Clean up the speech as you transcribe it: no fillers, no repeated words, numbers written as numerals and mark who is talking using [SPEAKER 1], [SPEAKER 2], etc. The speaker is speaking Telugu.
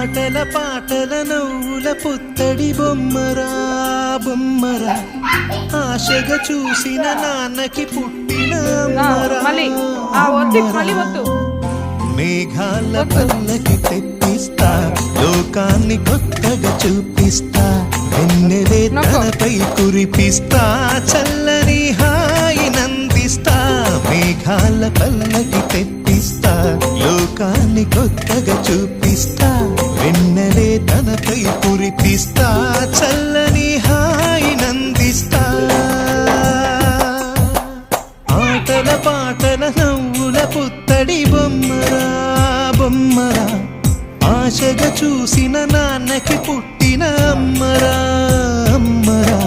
[SPEAKER 1] ఆటల పాటల నవ్వుల పుత్తడి బొమ్మరా బొమ్మరా ఆశగా చూసిన నాన్నకి పుట్టిన మేఘాల పల్లకి తెప్పిస్తా లోకాన్ని కొత్తగా చూపిస్తా వెన్నెలే తనపై కురిపిస్తా చల్లని హాయి నందిస్తా మేఘాల పల్లకి తెప్పిస్తా లోకాన్ని కొత్తగా చూపిస్తా వెన్నెలే తనపై కురిపిస్తా చల్లని హాయి నందిస్తా ఆటల పాటల నవ్వుల పుత్తడి బొమ్మరా బొమ్మరా ఆశగా చూసిన నాన్నకి పుట్టిన అమ్మరా అమ్మరా